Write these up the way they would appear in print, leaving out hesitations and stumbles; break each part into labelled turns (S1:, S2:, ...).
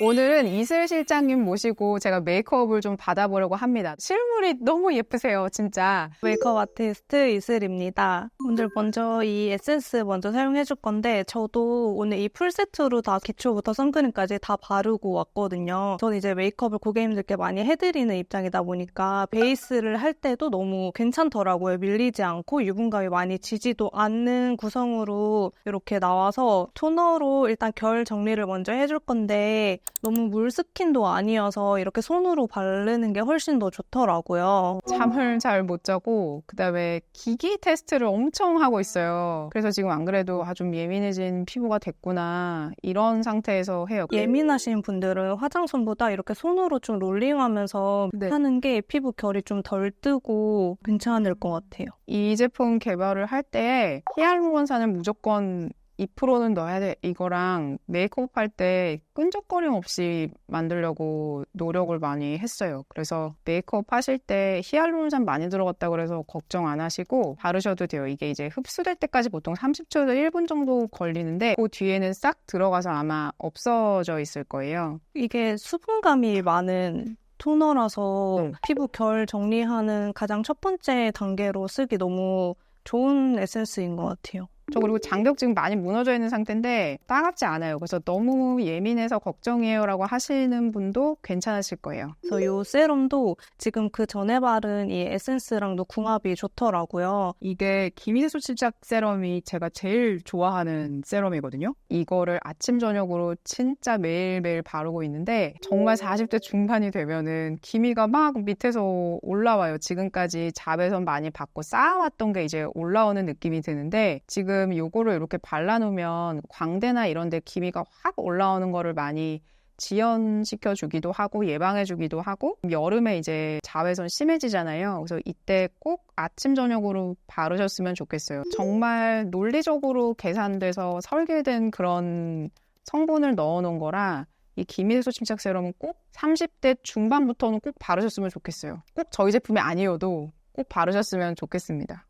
S1: 오늘은 이슬 실장님 모시고 제가 메이크업을 좀 받아보려고 합니다. 실물이 너무 예쁘세요, 진짜.
S2: 메이크업 아티스트 이슬입니다. 오늘 먼저 이 에센스 먼저 사용해 줄 건데 저도 오늘 이 풀세트로 다 기초부터 선크림까지 다 바르고 왔거든요. 저는 이제 메이크업을 고객님들께 많이 해드리는 입장이다 보니까 베이스를 할 때도 너무 괜찮더라고요. 밀리지 않고 유분감이 많이 지지도 않는 구성으로 이렇게 나와서 토너로 일단 결 정리를 먼저 해줄 건데 너무 물스킨도 아니어서 이렇게 손으로 바르는 게 훨씬 더 좋더라고요.
S1: 잠을 잘 못 자고 그다음에 기기 테스트를 엄청 하고 있어요. 그래서 지금 안 그래도 좀 예민해진 피부가 됐구나 이런 상태에서 해요.
S2: 예민하신 분들은 화장솜보다 이렇게 손으로 좀 롤링하면서 하는 게 피부 결이 좀 덜 뜨고 괜찮을 것 같아요.
S1: 이 제품 개발을 할 때 히알루론산을 무조건 2%는 넣어야 돼. 이거랑 메이크업 할 때 끈적거림 없이 만들려고 노력을 많이 했어요. 그래서 메이크업 하실 때 히알루론산 많이 들어갔다고 그래서 걱정 안 하시고 바르셔도 돼요. 이게 이제 흡수될 때까지 보통 30초에서 1분 정도 걸리는데 그 뒤에는 싹 들어가서 아마 없어져 있을 거예요.
S2: 이게 수분감이 많은 토너라서 피부 결 정리하는 가장 첫 번째 단계로 쓰기 너무 좋은 에센스인 것 같아요.
S1: 저 그리고 장벽 지금 많이 무너져 있는 상태인데 따갑지 않아요. 그래서 너무 예민해서 걱정이에요 라고 하시는 분도 괜찮으실 거예요.
S2: 그래서 이 세럼도 지금 그 전에 바른 이 에센스랑도 궁합이 좋더라고요.
S1: 이게 기미세소 침착 세럼이 제가 제일 좋아하는 세럼이거든요. 이거를 아침 저녁으로 진짜 매일매일 바르고 있는데 정말 40대 중반이 되면은 기미가 막 밑에서 올라와요. 지금까지 자외선 많이 받고 쌓아왔던 게 이제 올라오는 느낌이 드는데 지금 요거를 이렇게 발라놓으면 광대나 이런 데 기미가 확 올라오는 거를 많이 지연시켜 주기도 하고 예방해 주기도 하고 여름에 이제 자외선 심해지잖아요. 그래서 이때 꼭 아침 저녁으로 바르셨으면 좋겠어요. 정말 논리적으로 계산돼서 설계된 그런 성분을 넣어 놓은 거라 이 기미세소 침착 세럼은 꼭 30대 중반부터는 꼭 바르셨으면 좋겠어요. 꼭 저희 제품이 아니어도 꼭 바르셨으면 좋겠습니다.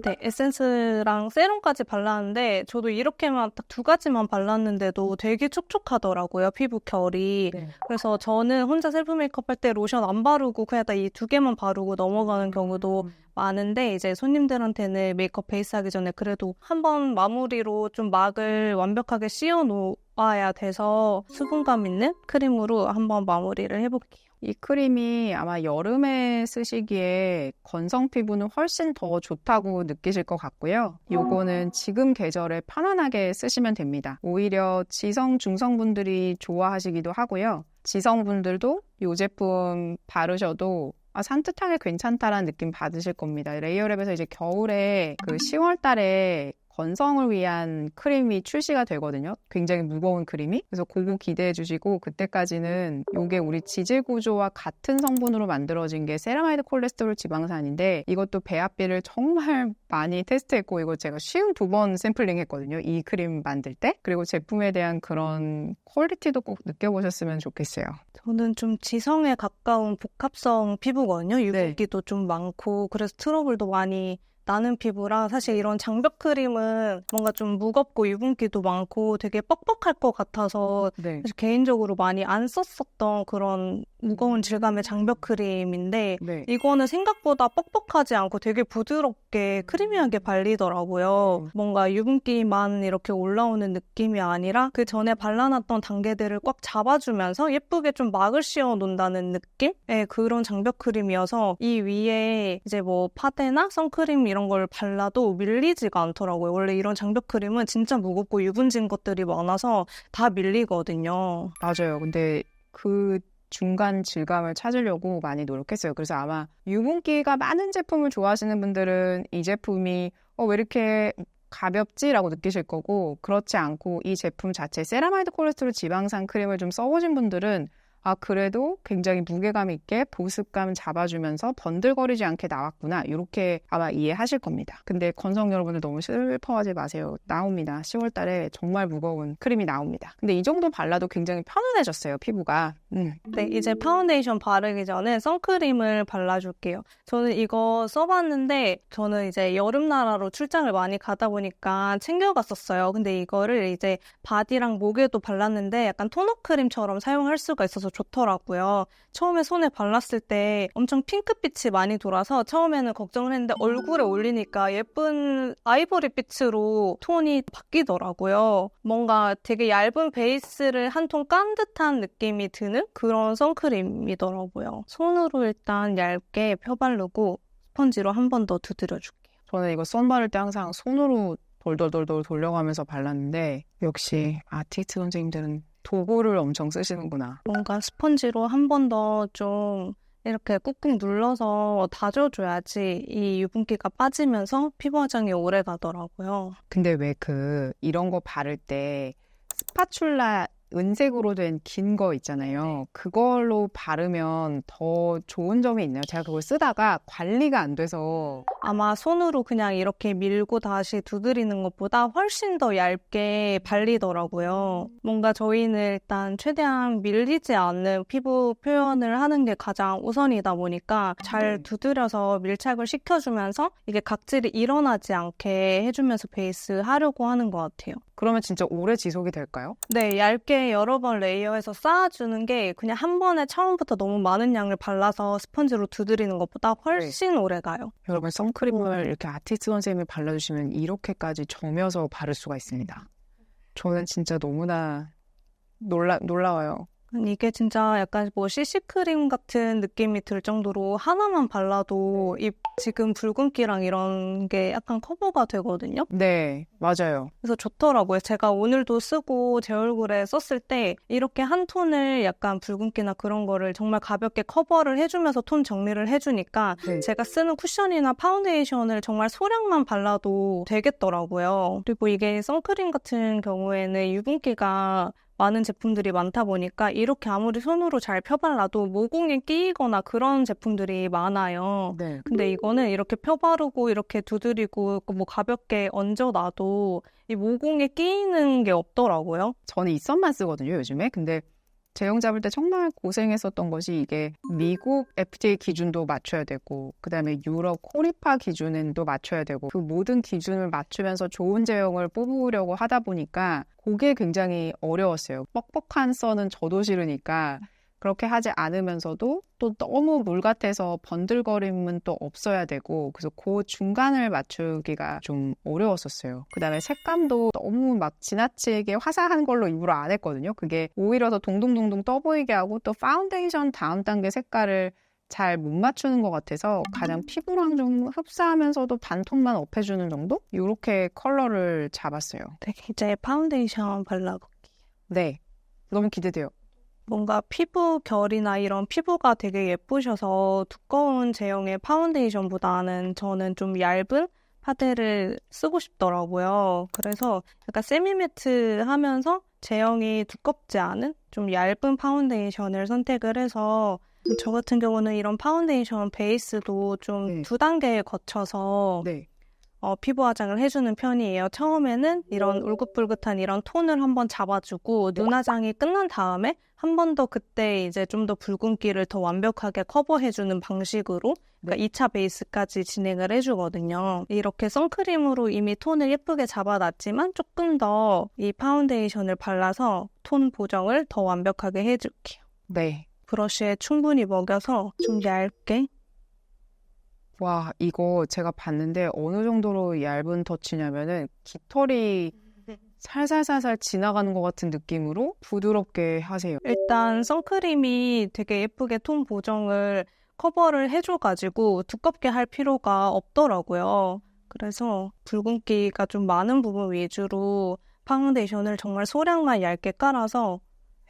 S2: 네, 에센스랑 세럼까지 발랐는데 저도 이렇게만 딱 두 가지만 발랐는데도 되게 촉촉하더라고요, 피부 결이. 그래서 저는 혼자 셀프 메이크업 할 때 로션 안 바르고 그냥 딱 이 두 개만 바르고 넘어가는 경우도 많은데 이제 손님들한테는 메이크업 베이스 하기 전에 그래도 한번 마무리로 좀 막을 완벽하게 씌워 놓아야 돼서 수분감 있는 크림으로 한번 마무리를 해볼게요.
S1: 이 크림이 아마 여름에 쓰시기에 건성 피부는 훨씬 더 좋다고 느끼실 것 같고요. 요거는 지금 계절에 편안하게 쓰시면 됩니다. 오히려 지성, 중성분들이 좋아하시기도 하고요. 지성분들도 이 제품 바르셔도 산뜻하게 괜찮다라는 느낌 받으실 겁니다. 레이어랩에서 이제 겨울에 그 10월 달에 건성을 위한 크림이 출시가 되거든요. 굉장히 무거운 크림이. 그래서 그거 기대해 주시고 그때까지는 이게 우리 지질 구조와 같은 성분으로 만들어진 게 세라마이드 콜레스테롤 지방산인데 이것도 배합비를 정말 많이 테스트했고 이거 제가 52번 샘플링 했거든요. 이 크림 만들 때. 그리고 제품에 대한 그런 퀄리티도 꼭 느껴보셨으면 좋겠어요.
S2: 저는 좀 지성에 가까운 복합성 피부거든요. 유분기도 좀 많고 그래서 트러블도 많이 나는 피부라 사실 이런 장벽 크림은 뭔가 좀 무겁고 유분기도 많고 되게 뻑뻑할 것 같아서 사실 개인적으로 많이 안 썼었던 그런 무거운 질감의 장벽 크림인데 이거는 생각보다 뻑뻑하지 않고 되게 부드럽게 크리미하게 발리더라고요. 뭔가 유분기만 이렇게 올라오는 느낌이 아니라 그 전에 발라놨던 단계들을 꽉 잡아주면서 예쁘게 좀 막을 씌워 놓는다는 느낌의 그런 장벽 크림이어서 이 위에 이제 뭐 파데나 선크림 이런 걸 발라도 밀리지가 않더라고요. 원래 이런 장벽 크림은 진짜 무겁고 유분진 것들이 많아서 다 밀리거든요.
S1: 맞아요. 근데 그 중간 질감을 찾으려고 많이 노력했어요. 그래서 아마 유분기가 많은 제품을 좋아하시는 분들은 이 제품이 왜 이렇게 가볍지라고 느끼실 거고 그렇지 않고 이 제품 자체 세라마이드 콜레스테롤 지방산 크림을 좀 써보신 분들은 아, 그래도 굉장히 무게감 있게 보습감 잡아주면서 번들거리지 않게 나왔구나. 이렇게 아마 이해하실 겁니다. 근데 건성 여러분들 너무 슬퍼하지 마세요. 나옵니다. 10월 달에 정말 무거운 크림이 나옵니다. 근데 이 정도 발라도 굉장히 편안해졌어요, 피부가.
S2: 네, 이제 파운데이션 바르기 전에 선크림을 발라줄게요. 저는 이거 써봤는데 저는 이제 여름나라로 출장을 많이 가다 보니까 챙겨갔었어요. 근데 이거를 이제 바디랑 목에도 발랐는데 약간 토너 크림처럼 사용할 수가 있어서 좋더라고요. 처음에 손에 발랐을 때 엄청 핑크빛이 많이 돌아서 처음에는 걱정을 했는데 얼굴에 올리니까 예쁜 아이보리빛으로 톤이 바뀌더라고요. 뭔가 되게 얇은 베이스를 한 톤 깐 듯한 느낌이 드는 그런 선크림이더라고요. 손으로 일단 얇게 펴바르고 스펀지로 한 번 더 두드려줄게요.
S1: 저는 이거 선 바를 때 항상 손으로 돌돌돌돌 돌려가면서 발랐는데 역시 아티스트 선생님들은 도구를 엄청 쓰시는구나.
S2: 뭔가 스펀지로 한 번 더 좀 이렇게 꾹꾹 눌러서 다져줘야지 이 유분기가 빠지면서 피부 화장이 오래 가더라고요.
S1: 근데 왜 이런 거 바를 때 스파츌라 은색으로 된 긴 거 있잖아요. 그걸로 바르면 더 좋은 점이 있나요? 제가 그걸 쓰다가 관리가 안 돼서
S2: 아마 손으로 그냥 이렇게 밀고 다시 두드리는 것보다 훨씬 더 얇게 발리더라고요. 뭔가 저희는 일단 최대한 밀리지 않는 피부 표현을 하는 게 가장 우선이다 보니까 잘 두드려서 밀착을 시켜주면서 이게 각질이 일어나지 않게 해주면서 베이스 하려고 하는 것 같아요.
S1: 그러면 진짜 오래 지속이 될까요?
S2: 네, 얇게 여러 번 레이어해서 쌓아주는 게 그냥 한 번에 처음부터 너무 많은 양을 발라서 스펀지로 두드리는 것보다 훨씬 오래 가요.
S1: 여러분 선크림을 이렇게 아티스트 선생님이 발라주시면 이렇게까지 점여서 바를 수가 있습니다. 저는 진짜 너무나 놀라워요.
S2: 이게 진짜 약간 뭐 CC크림 같은 느낌이 들 정도로 하나만 발라도 이 지금 붉은기랑 이런 게 약간 커버가 되거든요.
S1: 네, 맞아요.
S2: 그래서 좋더라고요. 제가 오늘도 쓰고 제 얼굴에 썼을 때 이렇게 한 톤을 약간 붉은기나 그런 거를 정말 가볍게 커버를 해주면서 톤 정리를 해주니까 제가 쓰는 쿠션이나 파운데이션을 정말 소량만 발라도 되겠더라고요. 그리고 이게 선크림 같은 경우에는 유분기가 많은 제품들이 많다 보니까 이렇게 아무리 손으로 잘 펴발라도 모공에 끼이거나 그런 제품들이 많아요.
S1: 네.
S2: 근데 이거는 이렇게 펴바르고 이렇게 두드리고 뭐 가볍게 얹어놔도 이 모공에 끼이는 게 없더라고요.
S1: 저는 이 썸만 쓰거든요, 요즘에. 근데 제형 잡을 때 정말 고생했었던 것이 이게 미국 FDA 기준도 맞춰야 되고 그다음에 유럽 코리파 기준은 또 맞춰야 되고 그 모든 기준을 맞추면서 좋은 제형을 뽑으려고 하다 보니까 그게 굉장히 어려웠어요. 뻑뻑한 선은 저도 싫으니까 그렇게 하지 않으면서도 또 너무 물 같아서 번들거림은 또 없어야 되고 그래서 그 중간을 맞추기가 좀 어려웠었어요. 그다음에 색감도 너무 막 지나치게 화사한 걸로 일부러 안 했거든요. 그게 오히려 더 동동동동 떠 보이게 하고 또 파운데이션 다음 단계 색깔을 잘 못 맞추는 것 같아서 가장 피부랑 좀 흡사하면서도 반톤만 업해주는 정도? 이렇게 컬러를 잡았어요.
S2: 네, 이제 파운데이션 발라볼게요.
S1: 네, 너무 기대돼요.
S2: 뭔가 피부 결이나 이런 피부가 되게 예쁘셔서 두꺼운 제형의 파운데이션보다는 저는 좀 얇은 파데를 쓰고 싶더라고요. 그래서 약간 세미매트하면서 제형이 두껍지 않은 좀 얇은 파운데이션을 선택을 해서 저 같은 경우는 이런 파운데이션 베이스도 좀 두 단계에 거쳐서 피부 화장을 해주는 편이에요. 처음에는 이런 울긋불긋한 이런 톤을 한번 잡아주고 눈 화장이 끝난 다음에 한 번 더 그때 이제 좀 더 붉은기를 더 완벽하게 커버해주는 방식으로 그러니까 2차 베이스까지 진행을 해주거든요. 이렇게 선크림으로 이미 톤을 예쁘게 잡아놨지만 조금 더 이 파운데이션을 발라서 톤 보정을 더 완벽하게 해줄게요.
S1: 네.
S2: 브러쉬에 충분히 먹여서 좀 얇게.
S1: 와, 이거 제가 봤는데 어느 정도로 얇은 터치냐면은 깃털이 살살살살 지나가는 것 같은 느낌으로 부드럽게 하세요.
S2: 일단 선크림이 되게 예쁘게 톤 보정을 커버를 해줘가지고 두껍게 할 필요가 없더라고요. 그래서 붉은기가 좀 많은 부분 위주로 파운데이션을 정말 소량만 얇게 깔아서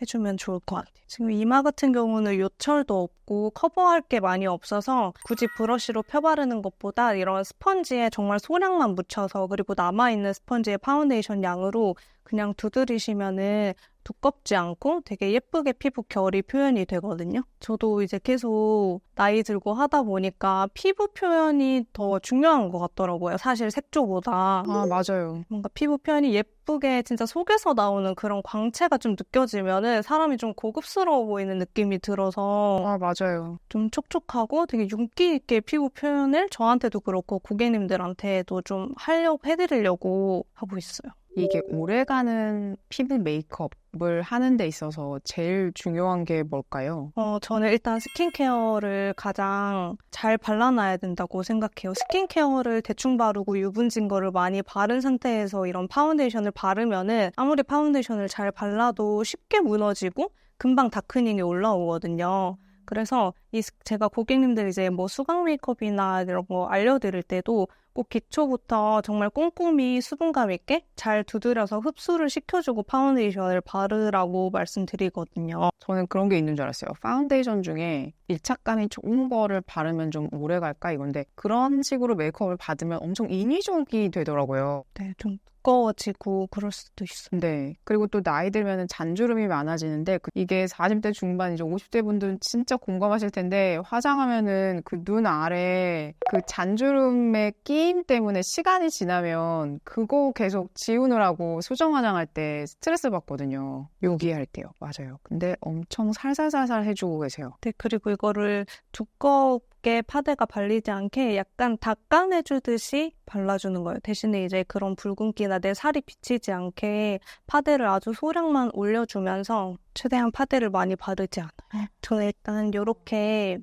S2: 해주면 좋을 것 같아요. 지금 이마 같은 경우는 요철도 없고 커버할 게 많이 없어서 굳이 브러쉬로 펴바르는 것보다 이런 스펀지에 정말 소량만 묻혀서 그리고 남아있는 스펀지의 파운데이션 양으로 그냥 두드리시면은 두껍지 않고 되게 예쁘게 피부 결이 표현이 되거든요. 저도 이제 계속 나이 들고 하다 보니까 피부 표현이 더 중요한 것 같더라고요. 사실 색조보다.
S1: 아, 맞아요.
S2: 뭔가 피부 표현이 예쁘게 진짜 속에서 나오는 그런 광채가 좀 느껴지면은 사람이 좀 고급스러워 보이는 느낌이 들어서
S1: 아, 맞아요.
S2: 좀 촉촉하고 되게 윤기 있게 피부 표현을 저한테도 그렇고 고객님들한테도 좀 해드리려고 하고 있어요.
S1: 이게 오래가는 피부 메이크업을 하는 데 있어서 제일 중요한 게 뭘까요?
S2: 저는 일단 스킨케어를 가장 잘 발라놔야 된다고 생각해요. 스킨케어를 대충 바르고 유분진 거를 많이 바른 상태에서 이런 파운데이션을 바르면은 아무리 파운데이션을 잘 발라도 쉽게 무너지고 금방 다크닝이 올라오거든요. 그래서 제가 고객님들 이제 뭐 수강 메이크업이나 이런 거 알려드릴 때도 꼭 기초부터 정말 꼼꼼히 수분감 있게 잘 두드려서 흡수를 시켜주고 파운데이션을 바르라고 말씀드리거든요.
S1: 저는 그런 게 있는 줄 알았어요. 파운데이션 중에 밀착감이 좋은 거를 바르면 좀 오래 갈까 이건데 그런 식으로 메이크업을 받으면 엄청 인위적이 되더라고요.
S2: 네, 좀 두꺼워지고 그럴 수도 있어요.
S1: 네. 그리고 또 나이 들면은 잔주름이 많아지는데 이게 40대 중반 이제 50대 분들은 진짜 공감하실 텐데 화장하면은 그 눈 아래 그 잔주름의 끼임 때문에 시간이 지나면 그거 계속 지우느라고 수정 화장할 때 스트레스 받거든요. 요기할 때요. 맞아요. 근데 엄청 살살살살 해주고 계세요.
S2: 네, 그리고 이거를 두껍게 파데가 발리지 않게 약간 닦아내주듯이 발라주는 거예요. 대신에 이제 그런 붉은기나 내 살이 비치지 않게 파데를 아주 소량만 올려주면서 최대한 파데를 많이 바르지 않아요. 저는 일단 이렇게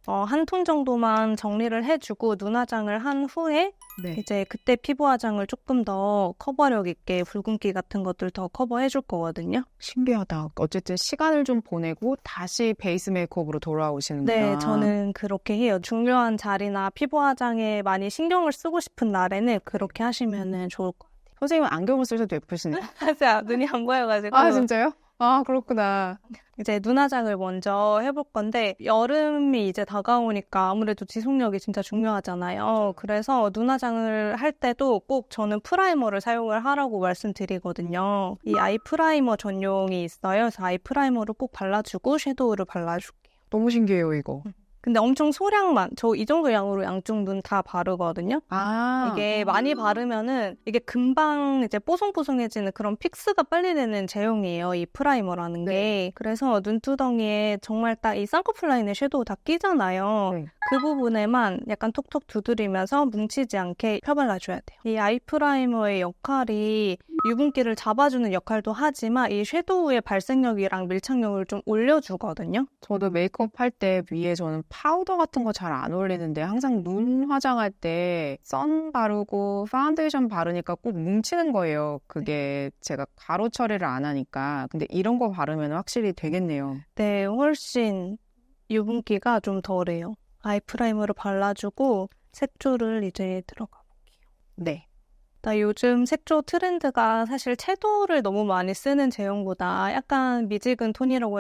S2: 한 톤 정도만 정리를 해주고 눈화장을 한 후에
S1: 네.
S2: 이제 그때 피부 화장을 조금 더 커버력 있게 붉은기 같은 것들 더 커버해줄 거거든요.
S1: 신기하다. 어쨌든 시간을 좀 보내고 다시 베이스 메이크업으로 돌아오시는구나.
S2: 네, 저는 그렇게 해요. 중요한 자리나 피부 화장에 많이 신경을 쓰고 싶은 날에는 그렇게 하시면 좋을 것 같아요.
S1: 선생님은 안경을 쓰셔도 예쁘시네요.
S2: 사실 눈이 안 보여가지고.
S1: 아, 진짜요? 아, 그렇구나.
S2: 이제 눈화장을 먼저 해볼 건데 여름이 이제 다가오니까 아무래도 지속력이 진짜 중요하잖아요. 그래서 눈화장을 할 때도 꼭 저는 프라이머를 사용을 하라고 말씀드리거든요. 이 아이 프라이머 전용이 있어요. 그래서 아이 프라이머를 꼭 발라주고 섀도우를 발라줄게요.
S1: 너무 신기해요, 이거.
S2: 근데 엄청 소량만, 저 이 정도 양으로 양쪽 눈 다 바르거든요.
S1: 아.
S2: 이게 많이 바르면은 이게 금방 이제 뽀송뽀송해지는 그런 픽스가 빨리 되는 제형이에요. 이 프라이머라는 게.
S1: 네.
S2: 그래서 눈두덩이에 정말 딱 이 쌍꺼풀 라인에 섀도우 다 끼잖아요.
S1: 네.
S2: 그 부분에만 약간 톡톡 두드리면서 뭉치지 않게 펴발라줘야 돼요. 이 아이 프라이머의 역할이 유분기를 잡아주는 역할도 하지만 이 섀도우의 발색력이랑 밀착력을 좀 올려주거든요.
S1: 저도 메이크업 할 때 위에 저는 파우더 같은 거 잘 안 올리는데 항상 눈 화장할 때 선 바르고 파운데이션 바르니까 꼭 뭉치는 거예요. 그게 제가 가루 처리를 안 하니까. 근데 이런 거 바르면 확실히 되겠네요.
S2: 네, 훨씬 유분기가 좀 덜해요. 아이 프라이머를 발라주고 색조를 이제 들어가 볼게요.
S1: 네.
S2: 나 요즘 색조 트렌드가 사실 채도를 너무 많이 쓰는 제형보다 약간 미지근 톤이라고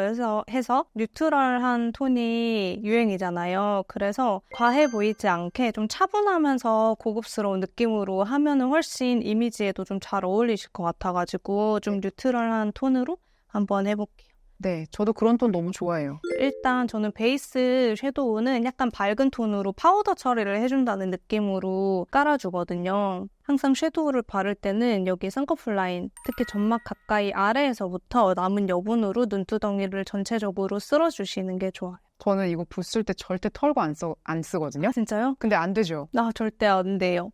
S2: 해서 뉴트럴한 톤이 유행이잖아요. 그래서 과해 보이지 않게 좀 차분하면서 고급스러운 느낌으로 하면은 훨씬 이미지에도 좀 잘 어울리실 것 같아가지고 좀 뉴트럴한 톤으로 한번 해볼게요.
S1: 네, 저도 그런 톤 너무 좋아해요.
S2: 일단 저는 베이스 섀도우는 약간 밝은 톤으로 파우더 처리를 해준다는 느낌으로 깔아주거든요. 항상 섀도우를 바를 때는 여기 쌍꺼풀 라인, 특히 점막 가까이 아래에서부터 남은 여분으로 눈두덩이를 전체적으로 쓸어주시는 게 좋아요.
S1: 저는 이거 붓을 때 절대 털고 안 쓰거든요.
S2: 진짜요?
S1: 근데 안 되죠.
S2: 나 절대 안 돼요.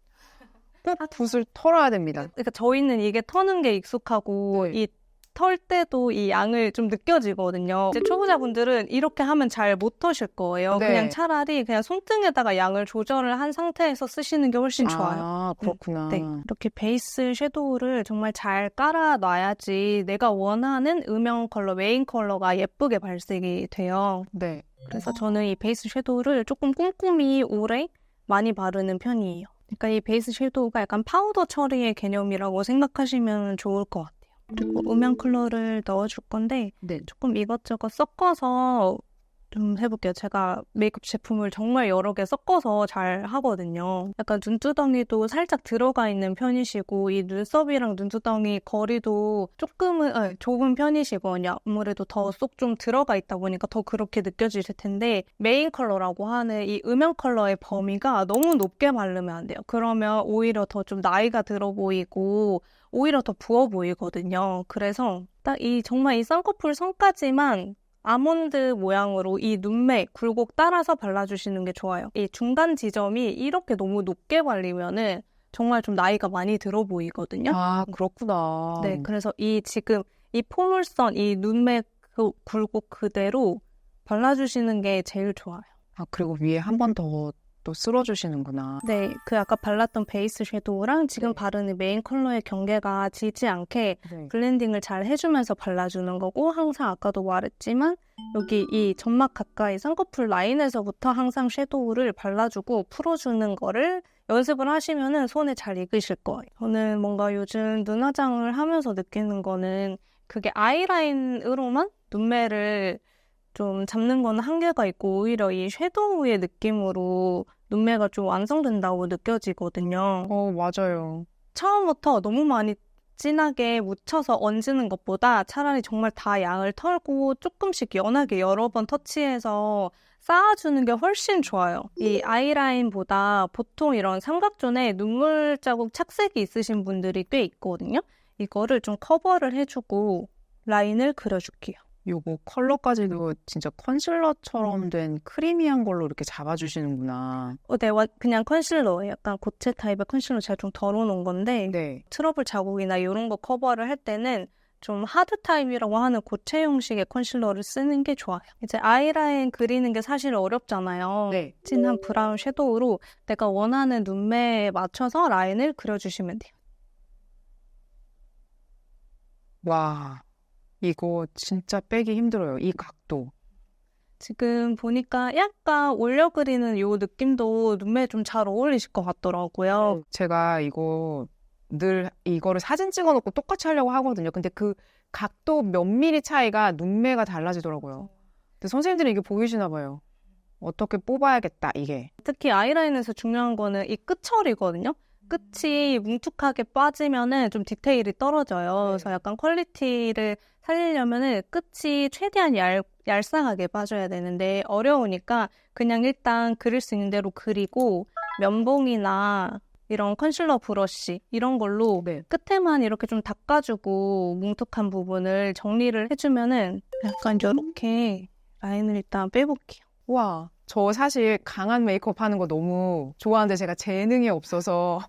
S1: 꼭 붓을 털어야 됩니다.
S2: 그러니까 저희는 이게 터는 게 익숙하고
S1: 네.
S2: 이 털 때도 이 양을 좀 느껴지거든요. 이제 초보자분들은 이렇게 하면 잘 못 터실 거예요.
S1: 네.
S2: 그냥 차라리 그냥 손등에다가 양을 조절을 한 상태에서 쓰시는 게 훨씬 좋아요.
S1: 아, 그렇구나.
S2: 네, 이렇게 베이스 섀도우를 정말 잘 깔아놔야지 내가 원하는 음영 컬러, 메인 컬러가 예쁘게 발색이 돼요.
S1: 네.
S2: 그래서 저는 이 베이스 섀도우를 조금 꼼꼼히 오래 많이 바르는 편이에요. 그러니까 이 베이스 섀도우가 약간 파우더 처리의 개념이라고 생각하시면 좋을 것 같아요. 그리고 음영 컬러를 넣어줄 건데
S1: 네.
S2: 조금 이것저것 섞어서 좀 해볼게요. 제가 메이크업 제품을 정말 여러 개 섞어서 잘 하거든요. 약간 눈두덩이도 살짝 들어가 있는 편이시고 이 눈썹이랑 눈두덩이 거리도 조금은 좁은 편이시거든요. 아무래도 더 쏙 좀 들어가 있다 보니까 더 그렇게 느껴지실 텐데 메인 컬러라고 하는 이 음영 컬러의 범위가 너무 높게 바르면 안 돼요. 그러면 오히려 더 좀 나이가 들어 보이고 오히려 더 부어 보이거든요. 그래서 딱 정말 이 쌍꺼풀 선까지만 아몬드 모양으로 이 눈매 굴곡 따라서 발라주시는 게 좋아요. 이 중간 지점이 이렇게 너무 높게 발리면은 정말 좀 나이가 많이 들어 보이거든요.
S1: 아, 그렇구나.
S2: 네, 그래서 지금 이 포물선, 이 눈매 굴곡 그대로 발라주시는 게 제일 좋아요.
S1: 아, 그리고 위에 한 번 더 또 쓸어주시는구나.
S2: 네, 그 아까 발랐던 베이스 섀도우랑 지금
S1: 네.
S2: 바르는 메인 컬러의 경계가 지지 않게
S1: 네.
S2: 블렌딩을 잘 해주면서 발라주는 거고 항상 아까도 말했지만 여기 이 점막 가까이 쌍꺼풀 라인에서부터 항상 섀도우를 발라주고 풀어주는 거를 연습을 하시면은 손에 잘 익으실 거예요. 저는 뭔가 요즘 눈 화장을 하면서 느끼는 거는 그게 아이라인으로만 눈매를 좀 잡는 거는 한계가 있고 오히려 이 섀도우의 느낌으로 눈매가 좀 완성된다고 느껴지거든요.
S1: 맞아요.
S2: 처음부터 너무 많이 진하게 묻혀서 얹는 것보다 차라리 정말 다 양을 털고 조금씩 연하게 여러 번 터치해서 쌓아주는 게 훨씬 좋아요. 이 아이라인보다 보통 이런 삼각존에 눈물 자국 착색이 있으신 분들이 꽤 있거든요. 이거를 좀 커버를 해주고 라인을 그려줄게요.
S1: 요거 컬러까지도 진짜 컨실러처럼 된 크리미한 걸로 이렇게 잡아주시는구나.
S2: 네, 그냥 컨실러예요. 약간 고체 타입의 컨실러 제가 좀 덜어놓은 건데
S1: 네.
S2: 트러블 자국이나 이런 거 커버를 할 때는 좀 하드 타입이라고 하는 고체 형식의 컨실러를 쓰는 게 좋아요. 이제 아이라인 그리는 게 사실 어렵잖아요.
S1: 네.
S2: 진한 브라운 섀도우로 내가 원하는 눈매에 맞춰서 라인을 그려주시면 돼요.
S1: 와, 이거 진짜 빼기 힘들어요. 이 각도.
S2: 지금 보니까 약간 올려 그리는 요 느낌도 눈매에 좀 잘 어울리실 것 같더라고요.
S1: 제가 이거를 사진 찍어놓고 똑같이 하려고 하거든요. 근데 그 각도 몇 미리 차이가 눈매가 달라지더라고요. 근데 선생님들은 이게 보이시나 봐요. 어떻게 뽑아야겠다, 이게.
S2: 특히 아이라인에서 중요한 거는 이 끝처리거든요. 끝이 뭉툭하게 빠지면은 좀 디테일이 떨어져요. 그래서 약간 퀄리티를 살리려면은 끝이 최대한 얄쌍하게 빠져야 되는데 어려우니까 그냥 일단 그릴 수 있는 대로 그리고 면봉이나 이런 컨실러 브러쉬 이런 걸로
S1: 네.
S2: 끝에만 이렇게 좀 닦아주고 뭉툭한 부분을 정리를 해주면은 약간 이렇게 라인을 일단 빼볼게요.
S1: 와, 저 사실 강한 메이크업 하는 거 너무 좋아하는데 제가 재능이 없어서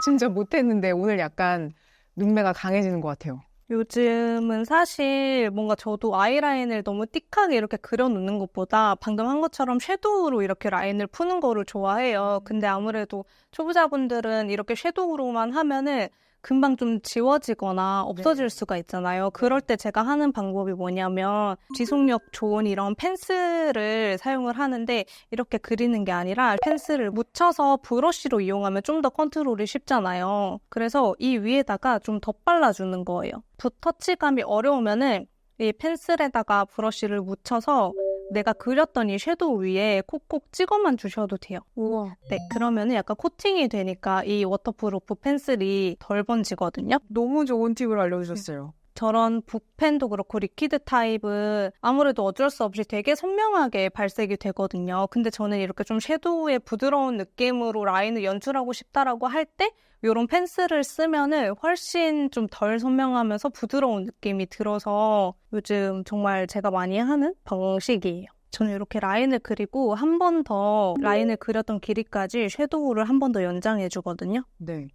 S1: 진짜 못했는데 오늘 약간 눈매가 강해지는 것 같아요.
S2: 요즘은 사실 뭔가 저도 아이라인을 너무 띡하게 이렇게 그려놓는 것보다 방금 한 것처럼 섀도우로 이렇게 라인을 푸는 거를 좋아해요. 근데 아무래도 초보자분들은 이렇게 섀도우로만 하면은 금방 좀 지워지거나 없어질 수가 있잖아요. 그럴 때 제가 하는 방법이 뭐냐면 지속력 좋은 이런 펜슬을 사용을 하는데 이렇게 그리는 게 아니라 펜슬을 묻혀서 브러쉬로 이용하면 좀 더 컨트롤이 쉽잖아요. 그래서 이 위에다가 좀 덧발라주는 거예요. 붓터치감이 어려우면은 이 펜슬에다가 브러쉬를 묻혀서 내가 그렸던 이 섀도우 위에 콕콕 찍어만 주셔도 돼요.
S1: 우와.
S2: 네, 그러면은 약간 코팅이 되니까 이 워터프루프 펜슬이 덜 번지거든요.
S1: 너무 좋은 팁을 알려주셨어요.
S2: 저런 붓펜도 그렇고 리퀴드 타입은 아무래도 어쩔 수 없이 되게 선명하게 발색이 되거든요. 근데 저는 이렇게 좀 섀도우의 부드러운 느낌으로 라인을 연출하고 싶다라고 할 때 이런 펜슬을 쓰면은 훨씬 좀 덜 선명하면서 부드러운 느낌이 들어서 요즘 정말 제가 많이 하는 방식이에요. 저는 이렇게 라인을 그리고 한 번 더 라인을 그렸던 길이까지 섀도우를 한 번 더 연장해주거든요.
S1: 네.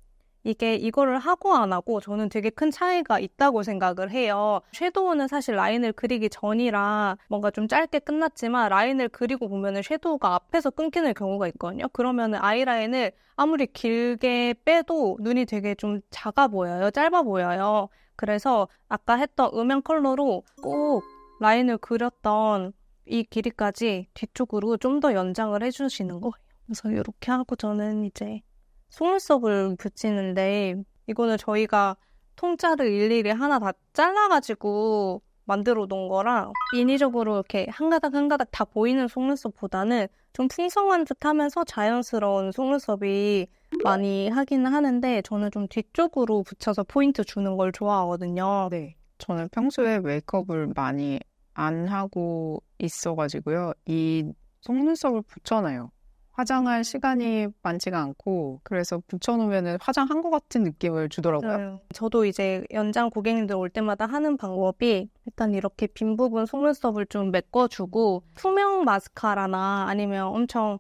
S2: 이거를 하고 안 하고 저는 되게 큰 차이가 있다고 생각을 해요. 섀도우는 사실 라인을 그리기 전이라 뭔가 좀 짧게 끝났지만 라인을 그리고 보면은 섀도우가 앞에서 끊기는 경우가 있거든요. 그러면은 아이라인을 아무리 길게 빼도 눈이 되게 좀 작아 보여요. 짧아 보여요. 그래서 아까 했던 음영 컬러로 꼭 라인을 그렸던 이 길이까지 뒤쪽으로 좀 더 연장을 해주시는 거예요. 그래서 이렇게 하고 저는 이제 속눈썹을 붙이는데 이거는 저희가 통짜를 일일이 하나 다 잘라가지고 만들어 놓은 거라 인위적으로 이렇게 한 가닥 한 가닥 다 보이는 속눈썹보다는 좀 풍성한 듯 하면서 자연스러운 속눈썹이 많이 하기는 하는데 저는 좀 뒤쪽으로 붙여서 포인트 주는 걸 좋아하거든요.
S1: 네. 저는 평소에 메이크업을 많이 안 하고 있어가지고요. 이 속눈썹을 붙여놔요. 화장할 시간이 많지가 않고 그래서 붙여놓으면 화장한 것 같은 느낌을 주더라고요.
S2: 저도 이제 연장 고객님들 올 때마다 하는 방법이 일단 이렇게 빈 부분 속눈썹을 좀 메꿔주고 투명 마스카라나 아니면 엄청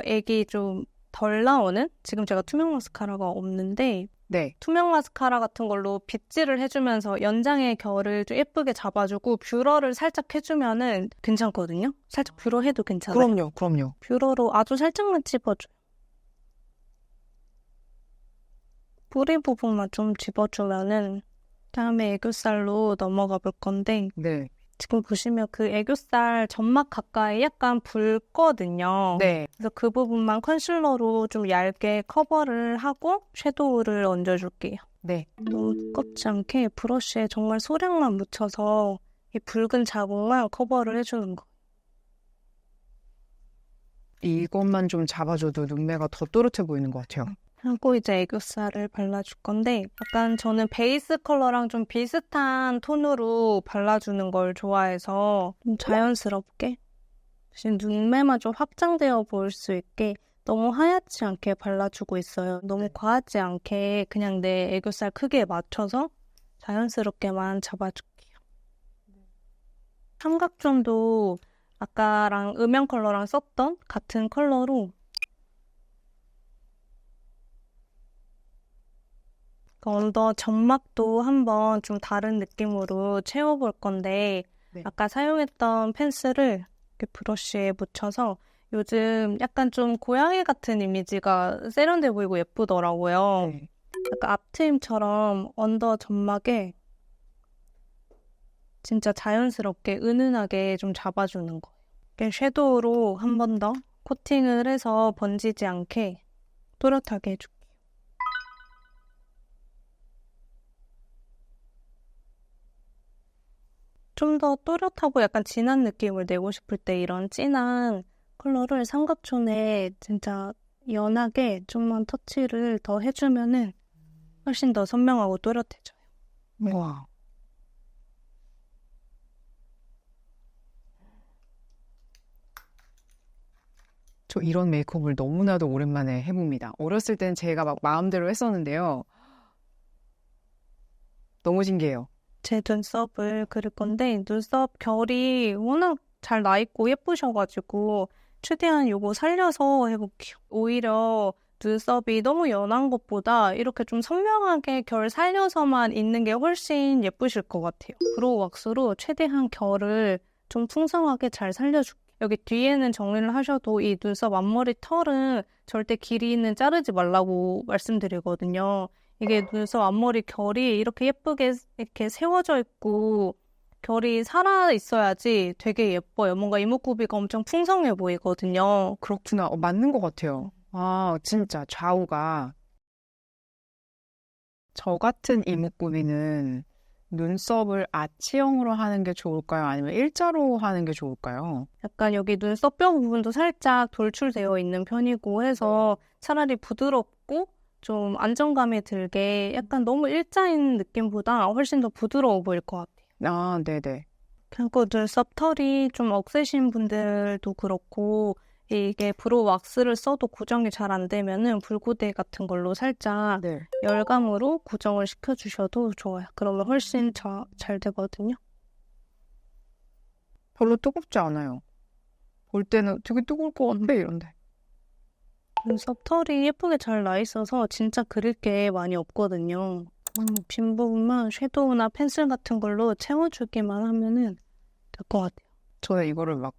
S2: 액이 좀 덜 나오는? 지금 제가 투명 마스카라가 없는데
S1: 네.
S2: 투명 마스카라 같은 걸로 빗질을 해주면서 연장의 결을 좀 예쁘게 잡아주고 뷰러를 살짝 해주면은 괜찮거든요. 살짝 뷰러 해도 괜찮아요.
S1: 그럼요.
S2: 뷰러로 아주 살짝만 찝어줘요. 뿌리 부분만 좀 집어주면은 다음에 애교살로 넘어가 볼 건데
S1: 네.
S2: 지금 보시면 그 애교살 점막 가까이 약간 붉거든요.
S1: 네.
S2: 그래서 그 부분만 컨실러로 좀 얇게 커버를 하고 섀도우를 얹어줄게요.
S1: 네.
S2: 너무 두껍지 않게 브러쉬에 정말 소량만 묻혀서 이 붉은 자국만 커버를 해주는 거.
S1: 이것만 좀 잡아줘도 눈매가 더 또렷해 보이는 것 같아요.
S2: 하고 이제 애교살을 발라줄 건데 약간 저는 베이스 컬러랑 좀 비슷한 톤으로 발라주는 걸 좋아해서 좀 자연스럽게 대신 눈매만 좀 확장되어 보일 수 있게 너무 하얗지 않게 발라주고 있어요. 너무 과하지 않게 그냥 내 애교살 크기에 맞춰서 자연스럽게만 잡아줄게요. 삼각존도 아까랑 음영 컬러랑 썼던 같은 컬러로 언더 점막도 한번 좀 다른 느낌으로 채워볼 건데
S1: 네.
S2: 아까 사용했던 펜슬을 이렇게 브러쉬에 묻혀서 요즘 약간 좀 고양이 같은 이미지가 세련돼 보이고 예쁘더라고요.
S1: 네.
S2: 약간 앞트임처럼 언더 점막에 진짜 자연스럽게 은은하게 좀 잡아주는 거예요. 이렇게 섀도우로 한 번 더 코팅을 해서 번지지 않게 또렷하게 해줄게요. 좀 더 또렷하고 약간 진한 느낌을 내고 싶을 때 이런 진한 컬러를 삼각존에 진짜 연하게 좀만 터치를 더 해주면은 훨씬 더 선명하고 또렷해져요.
S1: 와. 저 이런 메이크업을 너무나도 오랜만에 해봅니다. 어렸을 땐 제가 막 마음대로 했었는데요. 너무 신기해요.
S2: 제 눈썹을 그릴 건데 눈썹 결이 워낙 잘 나있고 예쁘셔가지고 최대한 요거 살려서 해볼게요. 오히려 눈썹이 너무 연한 것보다 이렇게 좀 선명하게 결 살려서만 있는 게 훨씬 예쁘실 것 같아요. 브로우 왁스로 최대한 결을 좀 풍성하게 잘 살려줄게요. 여기 뒤에는 정리를 하셔도 이 눈썹 앞머리 털은 절대 길이는 자르지 말라고 말씀드리거든요. 이게 눈썹 앞머리 결이 이렇게 예쁘게 이렇게 세워져 있고 결이 살아 있어야지 되게 예뻐요. 뭔가 이목구비가 엄청 풍성해 보이거든요.
S1: 그렇구나. 맞는 것 같아요. 아, 진짜 좌우가. 저 같은 이목구비는 눈썹을 아치형으로 하는 게 좋을까요? 아니면 일자로 하는 게 좋을까요?
S2: 약간 여기 눈썹 뼈 부분도 살짝 돌출되어 있는 편이고 해서 차라리 부드럽고 좀 안정감이 들게 약간 너무 일자인 느낌보다 훨씬 더 부드러워 보일 것 같아요.
S1: 아, 네네.
S2: 그리고 눈썹 털이 좀 억세신 분들도 그렇고 이게 브로우 왁스를 써도 고정이 잘 안 되면은 불고데 같은 걸로 살짝
S1: 네.
S2: 열감으로 고정을 시켜주셔도 좋아요. 그러면 훨씬 잘 되거든요.
S1: 별로 뜨겁지 않아요. 볼 때는 되게 뜨거울 것 같은데 이런데.
S2: 눈썹 털이 예쁘게 잘 나 있어서 진짜 그릴 게 많이 없거든요. 빈 부분만 섀도우나 펜슬 같은 걸로 채워주기만 하면은 될 것 같아요.
S1: 저는 이거를 막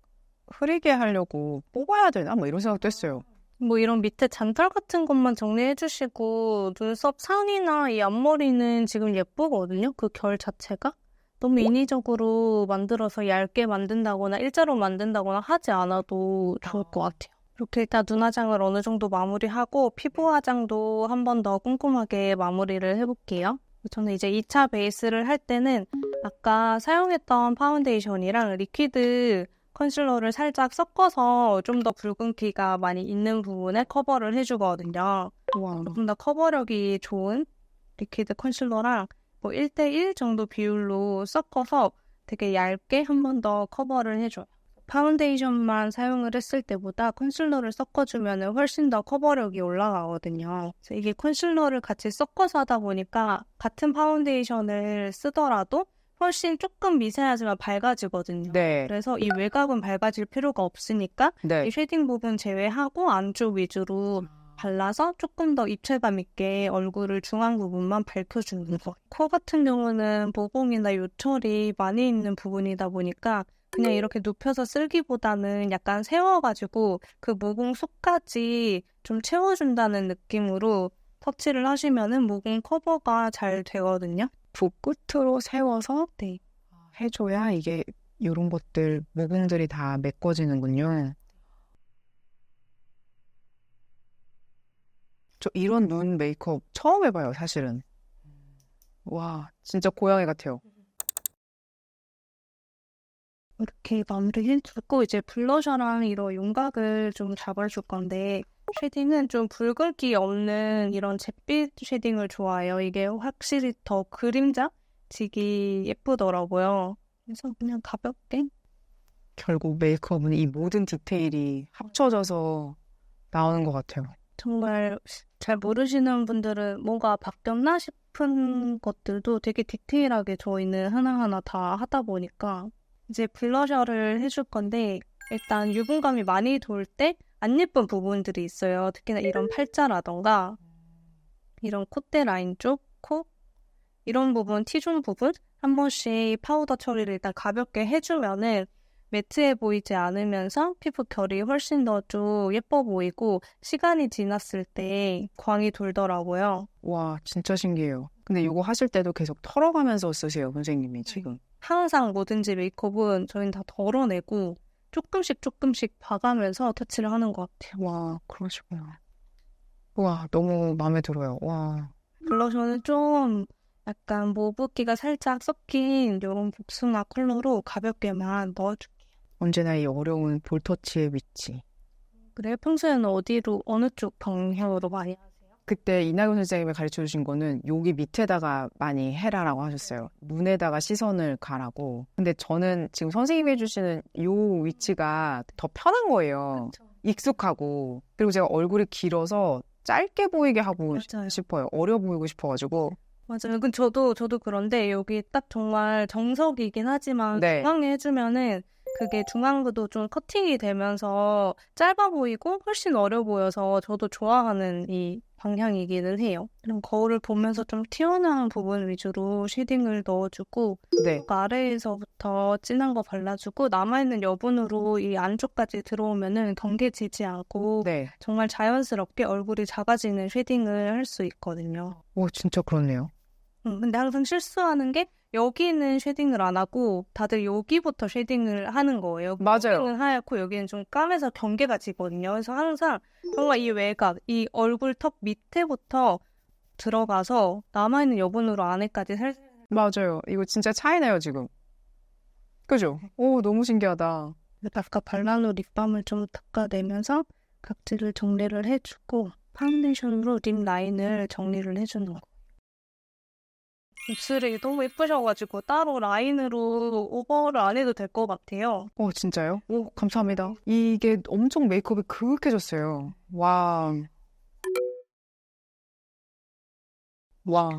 S1: 흐리게 하려고 뽑아야 되나? 뭐 이런 생각도 했어요.
S2: 뭐 이런 밑에 잔털 같은 것만 정리해주시고 눈썹 상이나 이 앞머리는 지금 예쁘거든요. 그 결 자체가. 너무 인위적으로 만들어서 얇게 만든다거나 일자로 만든다거나 하지 않아도 좋을 것 같아요. 이렇게 일단 눈 화장을 어느 정도 마무리하고 피부 화장도 한 번 더 꼼꼼하게 마무리를 해볼게요. 저는 이제 2차 베이스를 할 때는 아까 사용했던 파운데이션이랑 리퀴드 컨실러를 살짝 섞어서 좀 더 붉은기가 많이 있는 부분에 커버를 해주거든요.
S1: 와.
S2: 조금 더 커버력이 좋은 리퀴드 컨실러랑 뭐 1대1 정도 비율로 섞어서 되게 얇게 한 번 더 커버를 해줘요. 파운데이션만 사용을 했을 때보다 컨실러를 섞어주면 훨씬 더 커버력이 올라가거든요. 그래서 이게 컨실러를 같이 섞어서 하다 보니까 같은 파운데이션을 쓰더라도 훨씬 조금 미세하지만 밝아지거든요.
S1: 네.
S2: 그래서 이 외곽은 밝아질 필요가 없으니까
S1: 네.
S2: 이 쉐딩 부분 제외하고 안쪽 위주로 발라서 조금 더 입체감 있게 얼굴을 중앙 부분만 밝혀주는 거예요. 코 같은 경우는 모공이나 요철이 많이 있는 부분이다 보니까 그냥 이렇게 눕혀서 쓸기보다는 약간 세워가지고 그 모공 속까지 좀 채워준다는 느낌으로 터치를 하시면은 모공 커버가 잘 되거든요.
S1: 붓끝으로 세워서
S2: 네.
S1: 해줘야 이게 이런 것들, 모공들이 다 메꿔지는군요. 저 이런 눈 메이크업 처음 해봐요, 사실은. 와, 진짜 고양이 같아요.
S2: 이렇게 마무리 해주고 이제 블러셔랑 이런 윤곽을 좀 잡아줄 건데 쉐딩은 좀 붉은기 없는 이런 잿빛 쉐딩을 좋아해요. 이게 확실히 더 그림자지기 예쁘더라고요. 그래서 그냥 가볍게
S1: 결국 메이크업은 이 모든 디테일이 합쳐져서 나오는 것 같아요.
S2: 정말 잘 모르시는 분들은 뭔가 바뀌었나 싶은 것들도 되게 디테일하게 저희는 하나하나 다 하다 보니까 이제 블러셔를 해줄 건데 일단 유분감이 많이 돌 때 안 예쁜 부분들이 있어요. 특히나 이런 팔자라던가 이런 콧대 라인 쪽, 코 이런 부분, T존 부분 한 번씩 파우더 처리를 일단 가볍게 해주면은 매트해 보이지 않으면서 피부 결이 훨씬 더 좀 예뻐 보이고 시간이 지났을 때 광이 돌더라고요.
S1: 와, 진짜 신기해요. 근데 이거 하실 때도 계속 털어가면서 쓰세요, 선생님이 지금.
S2: 항상 뭐든지 메이크업은 저희는 다 덜어내고 조금씩 봐가면서 터치를 하는 것 같아요.
S1: 와, 그러시구나. 와, 너무 마음에 들어요. 와.
S2: 블러셔는 좀 약간 모브기가 살짝 섞인 이런 복숭아 컬러로 가볍게만 넣어줄게요.
S1: 언제나 이 어려운 볼터치의 위치.
S2: 그래, 평소에는 어느 쪽 방향으로 많이 하세요?
S1: 그때 이나경 선생님이 가르쳐 주신 거는 여기 밑에다가 많이 해라라고 하셨어요. 눈에다가 시선을 가라고. 근데 저는 지금 선생님이 해주시는 이 위치가 더 편한 거예요. 익숙하고. 그리고 제가 얼굴이 길어서 짧게 보이게 하고
S2: 맞아요.
S1: 싶어요. 어려 보이고 싶어가지고.
S2: 맞아요. 근데 저도 그런데 여기 딱 정말 정석이긴 하지만
S1: 네.
S2: 중앙에 해주면은 그게 중앙부도 좀 커팅이 되면서 짧아 보이고 훨씬 어려 보여서 저도 좋아하는 이 방향이기는 해요. 그럼 거울을 보면서 좀 튀어나온 부분 위주로 쉐딩을 넣어주고
S1: 네.
S2: 그 아래에서부터 진한 거 발라주고 남아있는 여분으로 이 안쪽까지 들어오면은 경계지지 않고
S1: 네.
S2: 정말 자연스럽게 얼굴이 작아지는 쉐딩을 할 수 있거든요.
S1: 오, 진짜 그렇네요.
S2: 근데 항상 실수하는 게 여기는 쉐딩을 안 하고 다들 여기부터 쉐딩을 하는 거예요.
S1: 맞아요.
S2: 여기는 하얗고 여기는 좀 까매서 경계가 지거든요. 그래서 항상 정말 이 외곽, 이 얼굴 턱 밑에부터 들어가서 남아있는 여분으로 안에까지 살살
S1: 맞아요. 이거 진짜 차이나요, 지금. 그죠? 오, 너무 신기하다.
S2: 아까 발라놓은 립밤을 좀 닦아내면서 각질을 정리를 해주고 파운데이션으로 립 라인을 정리를 해주는 거. 입술이 너무 예쁘셔가지고 따로 라인으로 오버를 안 해도 될 것 같아요.
S1: 진짜요? 오, 감사합니다. 이게 엄청 메이크업이 그윽해졌어요. 와. 와.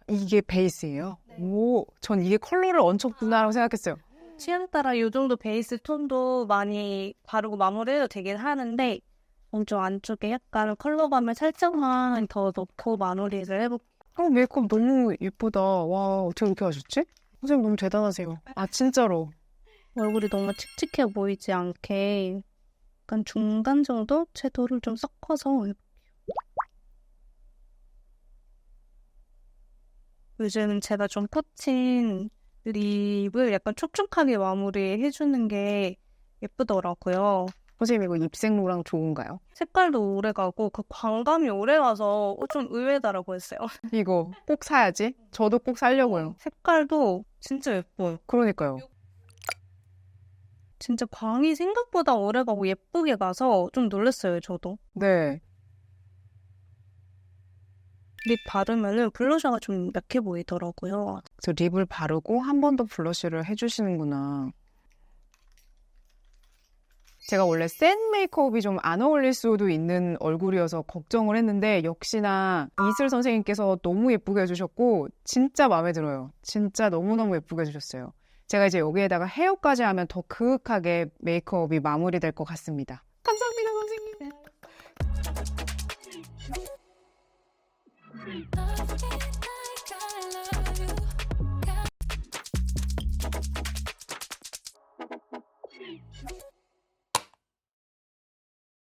S1: 이게 베이스예요?
S2: 네.
S1: 오, 전 이게 컬러를 얹혔구나라고 생각했어요.
S2: 취향 따라 이 정도 베이스 톤도 많이 바르고 마무리해도 되긴 하는데 엄청 안쪽에 약간 컬러감을 살짝만 더 넣고 마무리를 해볼게요.
S1: 메이크업 너무 예쁘다. 와, 어떻게 이렇게 하셨지? 선생님 너무 대단하세요. 아, 진짜로.
S2: 얼굴이 너무 칙칙해 보이지 않게 약간 중간 정도 채도를 좀 섞어서 해볼게요. 요즘 제가 좀 꽂힌 립을 약간 촉촉하게 마무리해주는 게 예쁘더라고요.
S1: 선생님 이거 입생로랑 좋은가요?
S2: 색깔도 오래가고 그 광감이 오래가서 좀 의외다라고 했어요.
S1: 이거 꼭 사야지. 저도 꼭 사려고요.
S2: 색깔도 진짜 예뻐요.
S1: 그러니까요.
S2: 진짜 광이 생각보다 오래가고 예쁘게 가서 좀 놀랐어요, 저도.
S1: 네.
S2: 립 바르면은 블러셔가 좀 약해 보이더라고요.
S1: 그래서 립을 바르고 한 번 더 블러쉬를 해주시는구나. 제가 원래 센 메이크업이 좀 안 어울릴 수도 있는 얼굴이어서 걱정을 했는데 역시나 이슬 선생님께서 너무 예쁘게 해주셨고 진짜 마음에 들어요. 진짜 너무너무 예쁘게 해주셨어요. 제가 이제 여기에다가 헤어까지 하면 더 그윽하게 메이크업이 마무리될 것 같습니다. 감사합니다, 선생님.
S3: I love you.